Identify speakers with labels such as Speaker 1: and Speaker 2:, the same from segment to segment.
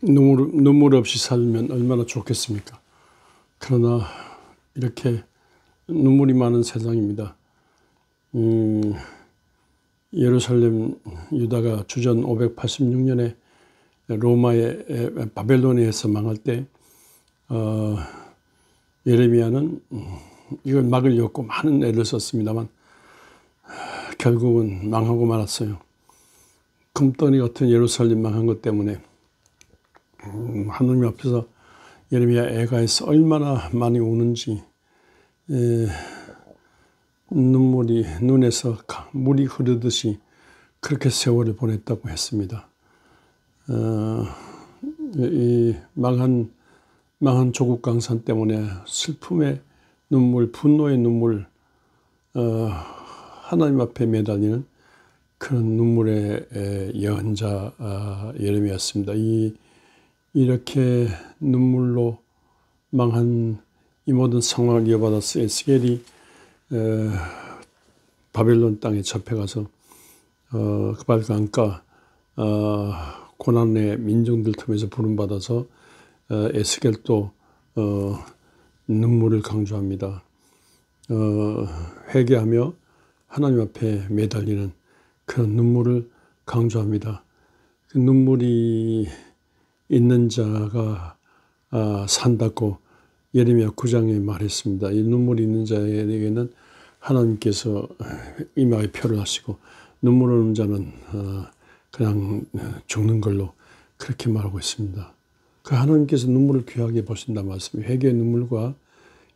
Speaker 1: 눈물 없이 살면 얼마나 좋겠습니까? 그러나 이렇게 눈물이 많은 세상입니다. 예루살렘 유다가 주전 586년에 로마의 바벨론에 의해서 망할 때 예레미야는 이걸 막으려고 많은 애를 썼습니다만 결국은 망하고 말았어요. 금덩이 같은 예루살렘 망한 것 때문에 하느님 앞에서 예레미야 애가에서 얼마나 많이 우는지 눈물이 눈에서 물이 흐르듯이 그렇게 세월을 보냈다고 했습니다. 이 망한 조국 강산 때문에 슬픔의 눈물, 분노의 눈물, 하나님 앞에 매달리는 그런 눈물의 예언자 예레미야였습니다. 이렇게 눈물로 망한 이 모든 상황을 이어받아서 에스겔이 바벨론 땅에 잡혀가서 그발 강가 고난의 민중들 틈에서 부름받아서 에스겔도 눈물을 강조합니다. 회개하며 하나님 앞에 매달리는 그런 눈물을 강조합니다. 그 눈물이 있는 자가 산다고 예레미야 9장에 말했습니다. 이 눈물이 있는 자에게는 하나님께서 임하의 표를 하시고 눈물 없는 자는 그냥 죽는 걸로 그렇게 말하고 있습니다. 그 하나님께서 눈물을 귀하게 보신다 말씀이에요. 회개의 눈물과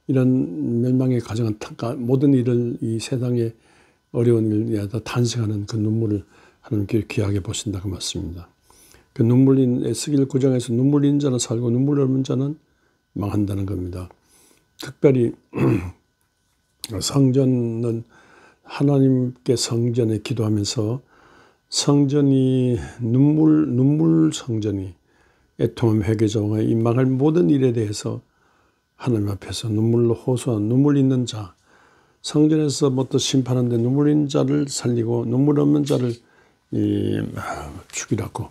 Speaker 1: 이런 멸망의 가정한 모든 일을 이 세상의 어려운 일에다 탄식하는 그 눈물을 하나님께 귀하게 보신다 그 말씀입니다. 그 눈물인 에스겔 9장에서 눈물 있는 자는 살고 눈물 없는 자는 망한다는 겁니다. 특별히 성전은 하나님께 성전에 기도하면서 성전이 눈물 성전이 애통함 회개자와 이 망할 모든 일에 대해서 하나님 앞에서 눈물로 호소한 눈물 있는 자, 성전에서 또 심판하는데 눈물 있는 자를 살리고 눈물 없는 자를 죽이라고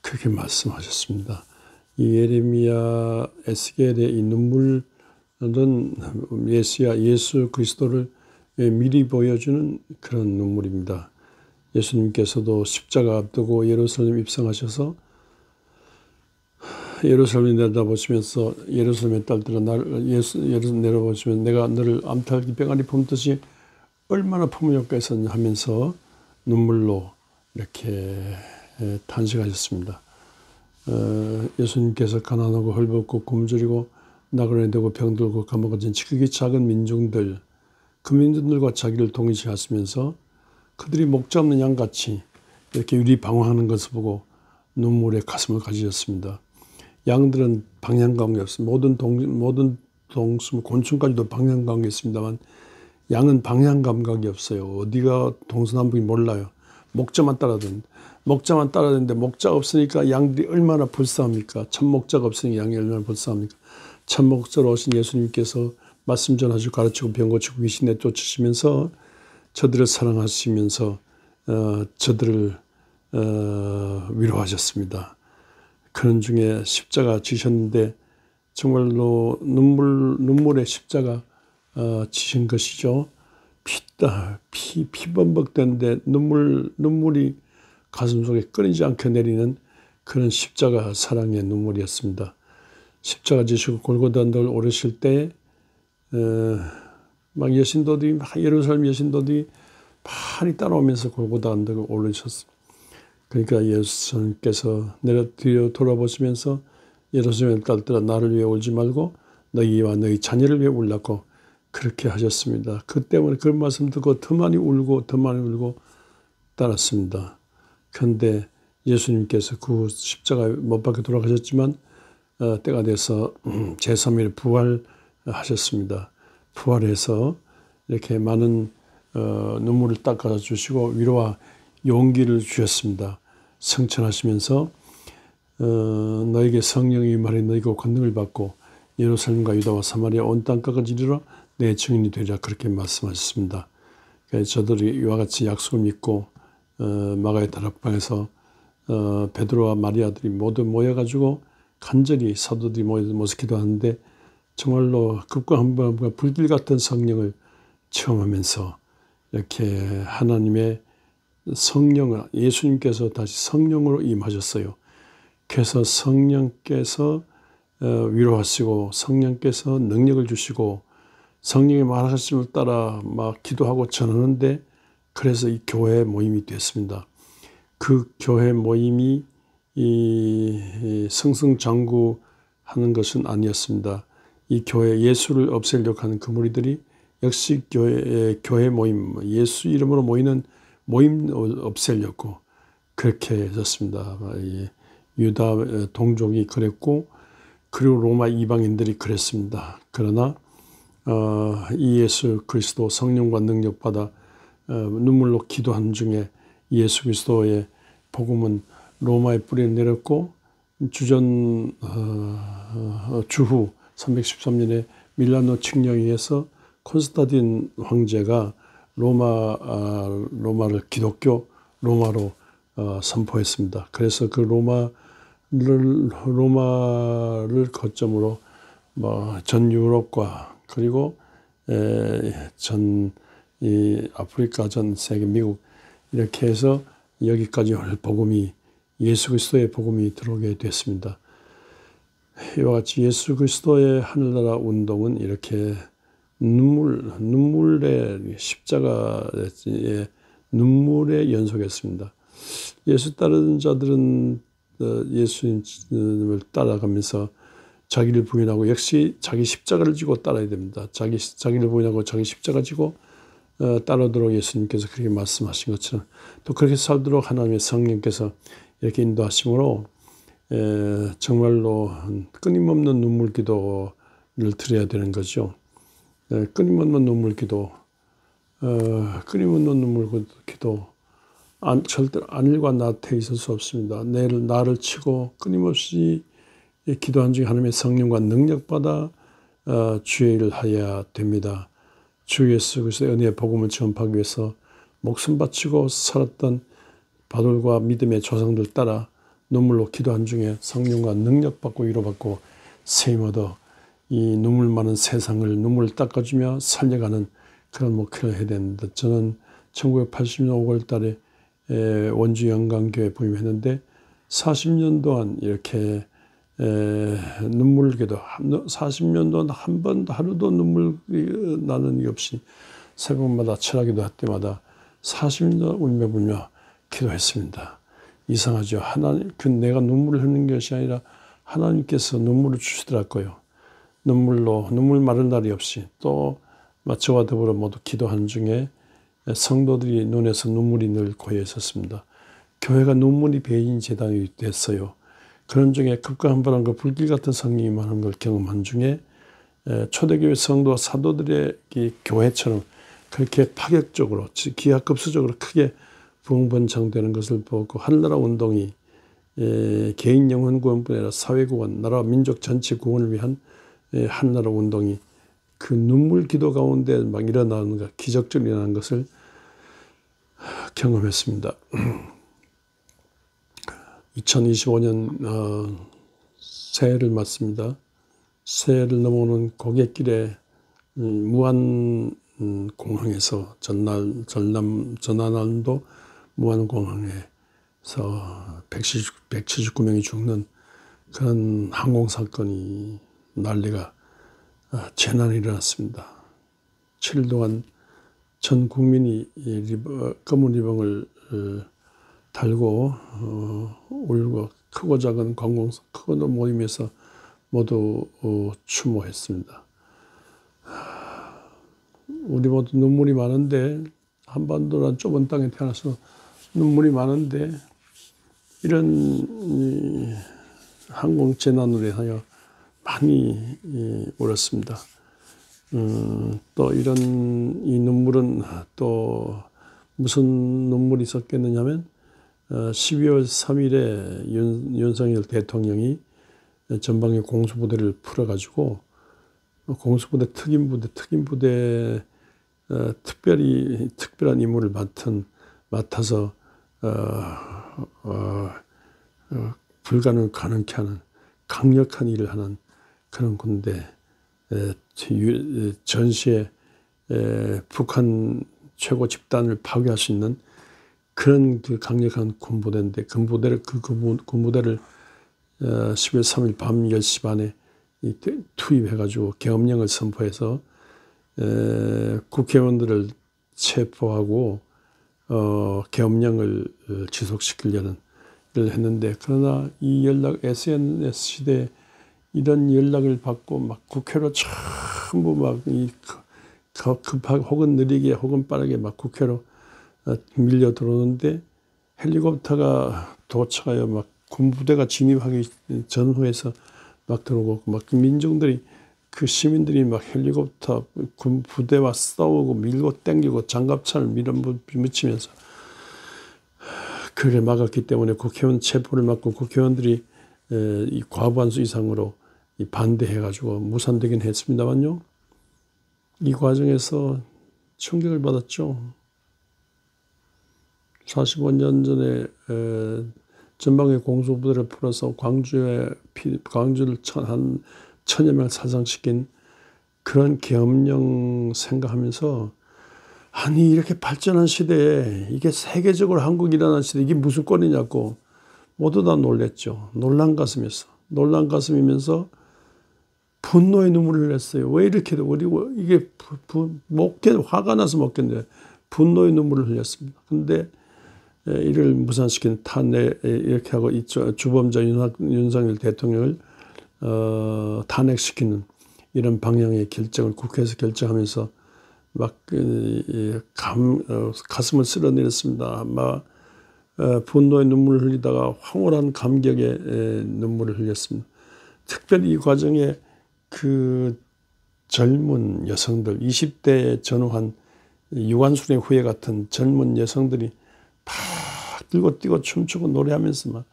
Speaker 1: 그렇게 말씀하셨습니다. 이 예레미야 에스겔의 이 눈물은 예수 그리스도를 미리 보여주는 그런 눈물입니다. 예수님께서도 십자가 앞두고 예루살렘 입성하셔서 예루살렘 내려다보시면서 예루살렘의 딸들아 예루살렘 내려보시면 내가 너를 암탉이 병아리 품듯이 얼마나 품으였겠느냐 하면서 눈물로 이렇게 탄식하셨습니다. 예수님께서 가난하고 헐벗고 굶주리고 나그네 되고 병들고 감옥에 진 지극히 작은 민중들, 그 민중들과 자기를 동일시하시면서 그들이 목자 없는 양같이 이렇게 유리방황하는 것을 보고 눈물에 가슴을 가지셨습니다. 양들은 방향감이 없습니다. 모든 동수, 곤충까지도 방향감이 있습니다만 양은 방향감각이 없어요. 어디가 동서남북이 몰라요. 목자만 따라다니는데 목자 없으니까 양들이 얼마나 불쌍합니까? 첫 목자가 없으니까 양이 얼마나 불쌍합니까? 첫 목자로 오신 예수님께서 말씀 전하시고 가르치고 병 고치고 귀신 내쫓으시면서 저들을 사랑하시면서 저들을 위로하셨습니다. 그런 중에 십자가 지셨는데 정말로 눈물의 십자가 지신 것이죠. 피범벅되는데 눈물이 가슴속에 끊이지 않게 내리는 그런 십자가 사랑의 눈물이었습니다. 십자가 지시고 골고다 언덕을 오르실 때 막 여신도들이 예루살렘 여신도들이 많이 따라오면서 골고다 언덕을 오르셨습니다. 그러니까 예수님께서 뒤로 돌아보시면서 예루살렘 딸들아 나를 위해 울지 말고 너희와 너희 자녀를 위해 울라고 그렇게 하셨습니다. 그 때문에 그 말씀 듣고 더 많이 울고 따랐습니다. 그런데 예수님께서 그 십자가에 못 박혀 돌아가셨지만 때가 돼서 제3일 부활하셨습니다. 부활해서 이렇게 많은 눈물을 닦아주시고 위로와 용기를 주셨습니다. 성천하시면서 너에게 성령이 임하리 너희가 권능을 받고 예루살렘과 유다와 사마리아 온 땅까지 이르러 내 증인이 되리라 그렇게 말씀하셨습니다. 그러니까 저들이 이와 같이 약속을 믿고 마가의 다락방에서 베드로와 마리아들이 모두 모여가지고 간절히 사도들이 모여서 기도하는데 정말로 급과 한번과 불길 같은 성령을 체험하면서 이렇게 하나님의 성령을 예수님께서 다시 성령으로 임하셨어요. 그래서 성령께서 위로하시고 성령께서 능력을 주시고 성령의 말하심을 따라 막 기도하고 전하는데 그래서 이 교회 모임이 됐습니다. 그 교회 모임이 이 승승장구하는 것은 아니었습니다. 이 교회 예수를 없애려고 하는 그 무리들이 역시 교회 모임, 예수 이름으로 모이는 모임 없애려고 그렇게 했었습니다. 유다 동족이 그랬고 그리고 로마 이방인들이 그랬습니다. 그러나 이 예수 그리스도 성령과 능력 받아 눈물로 기도한 중에 예수 그리스도의 복음은 로마의 뿌리에 내렸고 주후 313년에 밀라노 칙령에 의해서 콘스탄틴 황제가 로마를 기독교 로마로 선포했습니다. 그래서 그 로마를 거점으로 전 유럽과 그리고 전 아프리카, 전 세계, 미국 이렇게 해서 여기까지 복음이 예수 그리스도의 복음이 들어오게 됐습니다. 이와 같이 예수 그리스도의 하늘나라 운동은 이렇게 눈물의 십자가의 눈물의 연속이었습니다. 예수 따르는 자들은 예수님을 따라가면서 자기를 부인하고 역시 자기 십자가를 지고 따라야 됩니다. 자기를 부인하고 자기 십자가 지고 따르도록 예수님께서 그렇게 말씀하신 것처럼 또 그렇게 살도록 하나님의 성령께서 이렇게 인도하심으로 정말로 끊임없는 눈물 기도를 드려야 되는 거죠. 끊임없는 눈물 기도, 끊임없는 눈물 기도. 절대 안일과 나태에 있을 수 없습니다. 나를 치고 끊임없이 기도한 중에 하나님의 성령과 능력받아 주의 일을 하여야 됩니다. 주 예수 그리스도의 은혜의 복음을 전파하기 위해서 목숨 바치고 살았던 바울과 믿음의 조상들 따라 눈물로 기도한 중에 성령과 능력받고 위로받고 세임 얻어 이 눈물 많은 세상을 눈물을 닦아주며 살려가는 그런 목표를 해야 되는데 저는 1980년 5월 달에 원주 영광교회 부임했는데 40년 동안 이렇게 눈물 기도 40년 동안 한 번도 하루도 눈물 나는 일 없이 새벽마다 철학기도 할 때마다 40년 울며불며 기도했습니다. 이상하죠. 하나님, 내가 눈물을 흘리는 것이 아니라 하나님께서 눈물을 주시더라고요. 눈물 마를 날이 없이 또 저와 더불어 모두 기도한 중에 성도들이 눈에서 눈물이 늘 고여 있었습니다. 교회가 눈물이 배인 재단이 됐어요. 그런 중에 급과 한번한 그 불길 같은 성령이 임하는 걸 경험한 중에 초대교회 성도와 사도들의 교회처럼 그렇게 파격적으로 기하급수적으로 크게 부흥번창되는 것을 보고 하늘나라 운동이 개인 영혼 구원뿐 아니라 사회 구원, 나라와 민족 전체 구원을 위한 하늘나라 운동이 그 눈물 기도 가운데 막 일어나는 것, 기적적으로 일어나는 것을 경험했습니다. 2025년 새해를 맞습니다. 새해를 넘어오는 고갯길에 무안 공항에서 전날도 무안 공항에서 179명이 죽는 그런 항공 사건이 난리가 재난이 일어났습니다. 7일 동안 전 국민이 검은 리본을 달고 울고 크고 작은 관공서 크고 모임에서 모두 추모했습니다. 우리 모두 눈물이 많은데 한반도란 좁은 땅에 태어나서 눈물이 많은데 이런 항공 재난으로 인하여 많이 울었습니다. 또 이 눈물은 또 무슨 눈물이 있었겠느냐면 12월 3일에 윤석열 대통령이 전방의 공수부대를 풀어가지고 공수부대 특임부대 특별한 임무를 맡아서 불가능을 가능케 하는 강력한 일을 하는 그런 군대, 전시에 북한 최고 집단을 파괴할 수 있는 그런 그 강력한 군부대인데, 군부대를 10월 3일 밤 10시 반에 투입해가지고 계엄령을 선포해서 국회의원들을 체포하고 계엄령을 지속시키려는 일을 했는데, 그러나 이 SNS 시대에 이런 연락을 받고 막 국회로 전부 막 급하게 혹은 느리게 혹은 빠르게 막 국회로 밀려 들어오는데, 헬리콥터가 도착하여 막 군부대가 진입하기 전후에서 막 들어오고, 막 민중들이, 그 시민들이 막 헬리콥터 군부대와 싸우고 밀고 땡기고 장갑차를 밀어붙이면서 그를 막았기 때문에 국회의원 체포를 막고, 국회의원들이 이 과반수 이상으로 반대해가지고 무산되긴 했습니다만요. 이 과정에서 충격을 받았죠. 45년 전에 전방의 공수부대를 풀어서 광주를 한 1000여 명 사상시킨 그런 계엄령 생각하면서, 아니 이렇게 발전한 시대에 이게 세계적으로 한국이 일어난 시대에 이게 무슨 꼴이냐고 모두 다 놀랬죠. 놀란 가슴이면서 분노의 눈물을 흘렸어요. 왜 이렇게 이게 화가 나서 못 견뎌요. 분노의 눈물을 흘렸습니다. 근데 이를 무산시키는 탄핵, 이렇게 하고 주범자 윤석열 대통령을 탄핵시키는 이런 방향의 결정을 국회에서 결정하면서 막 가슴을 쓸어내렸습니다. 막 분노의 눈물을 흘리다가 황홀한 감격의 눈물을 흘렸습니다. 특별히 이 과정에 그 젊은 여성들, 20대에 전후한 유관순의 후예 같은 젊은 여성들이 막 들고 뛰고 춤추고 노래하면서 막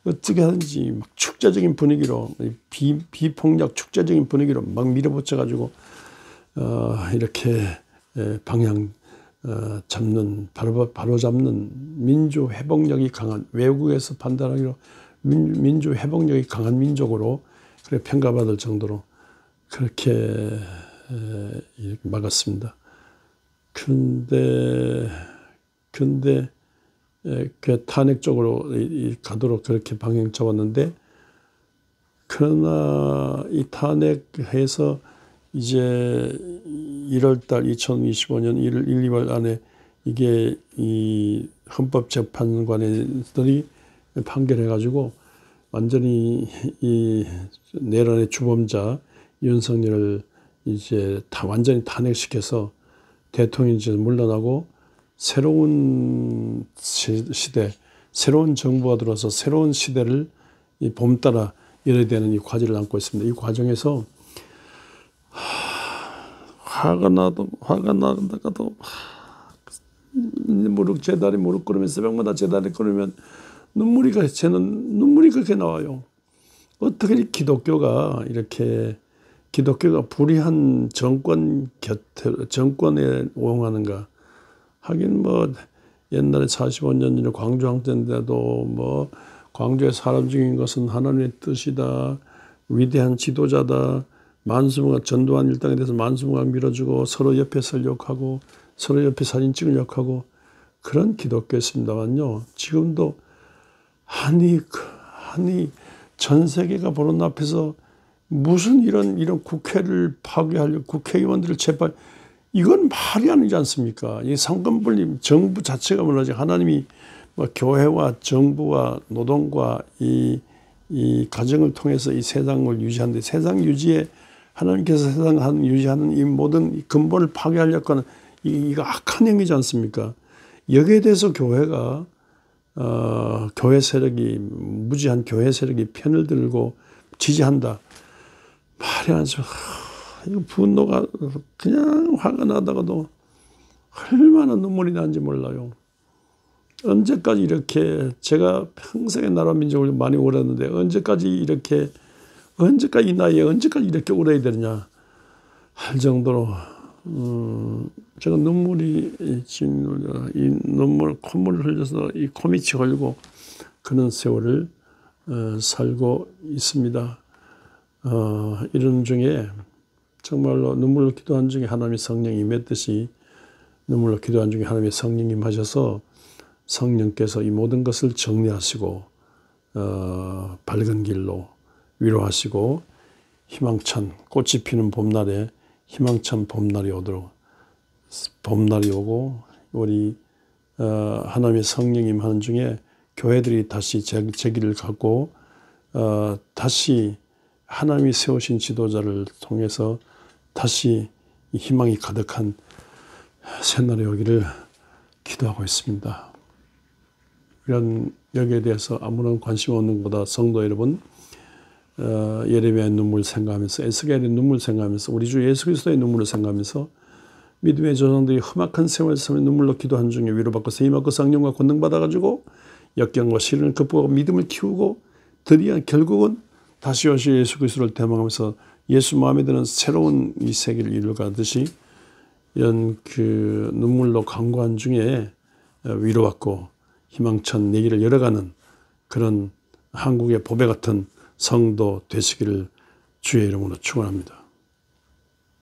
Speaker 1: 어떻게 하든지 막 축제적인 분위기로, 비폭력 축제적인 분위기로 막 밀어붙여가지고 이렇게 방향 잡는, 바로 잡는 민주 회복력이 강한, 외국에서 판단하기로 민주 회복력이 강한 민족으로 그래 평가받을 정도로 그렇게 막았습니다. 근데 그 탄핵 쪽으로 가도록 그렇게 방향 잡았는데, 그러나 이 탄핵해서 이제 1월달 2025년 1, 2월 안에 이게 이 헌법재판관들이 판결해가지고 완전히 이 내란의 주범자 윤석열을 이제 다 완전히 탄핵시켜서 대통령직에서 물러나고, 새로운 시대, 새로운 정부가 들어서 새로운 시대를 봄 따라 열어야 되는 이 과제를 안고 있습니다. 이 과정에서 화가 나다가도 제 다리 무릎 꿇으면, 새벽마다 제 다리 꿇으면 저는 눈물이 그렇게 나와요. 어떻게 기독교가 불의한 정권에 오용하는가. 하긴 뭐 옛날에 45년 전에 광주항쟁 때도 뭐 광주에 사람 죽인 것은 하나님의 뜻이다, 위대한 지도자다, 전두환 일당에 대해서 만수무강 밀어주고 서로 옆에 설 욕하고 서로 옆에 사진 찍을 욕하고 그런 기독교였습니다만요. 지금도 아니 전 세계가 보는 앞에서 무슨 이런 국회를 파괴하려고 국회의원들을 재판, 이건 말이 아니지 않습니까? 이 상권분립, 정부 자체가 물론이지 하나님이 뭐 교회와 정부와 노동과 이 가정을 통해서 이 세상을 유지하는데, 세상 유지에 하나님께서 세상을 유지하는 이 모든 근본을 파괴하려고 하는 이거 악한 행위지 않습니까? 여기에 대해서 교회가 교회 세력이, 무지한 교회 세력이 편을 들고 지지한다. 말이 안 돼. 이거 분노가 그냥 화가 나다가도 얼마나 눈물이 나는지 몰라요. 언제까지 이렇게, 제가 평생의 나라 민족을 많이 울었는데 언제까지 이 나이에 언제까지 이렇게 울어야 되느냐 할 정도로 제가 콧물을 흘려서 이 코밑이 흘리고 그런 세월을 살고 있습니다. 이런 중에 정말로 눈물로 기도한 중에 하나님의 성령이 임했듯이 눈물로 기도한 중에 하나님의 성령이 임하셔서 성령께서 이 모든 것을 정리하시고 밝은 길로 위로하시고 희망찬 꽃이 피는 봄날에 희망찬 봄날이 오도록 봄날이 오고 우리 하나님의 성령이 임하는 중에 교회들이 다시 재기를 갖고 다시 하나님이 세우신 지도자를 통해서 다시 희망이 가득한 새날이 오기를 기도하고 있습니다. 이런 여기에 대해서 아무런 관심 없는 것보다 성도 여러분, 예레미야의 눈물 생각하면서 에스겔의 눈물 생각하면서 우리 주 예수 그리스도의 눈물을 생각하면서 믿음의 조상들이 험악한 세월 삶에 눈물로 기도한 중에 위로받고 세임받고 성령과 권능 받아가지고 역경과 시련을 극복하고 믿음을 키우고 드디어 결국은 다시 오실 예수 그리스도를 대망하면서 예수 마음에 드는 새로운 이 세계를 이루어가듯이 이런 그 눈물로 간구한 중에 위로받고 희망찬 내기를 열어가는 그런 한국의 보배 같은 성도 되시기를 주의 이름으로 축원합니다.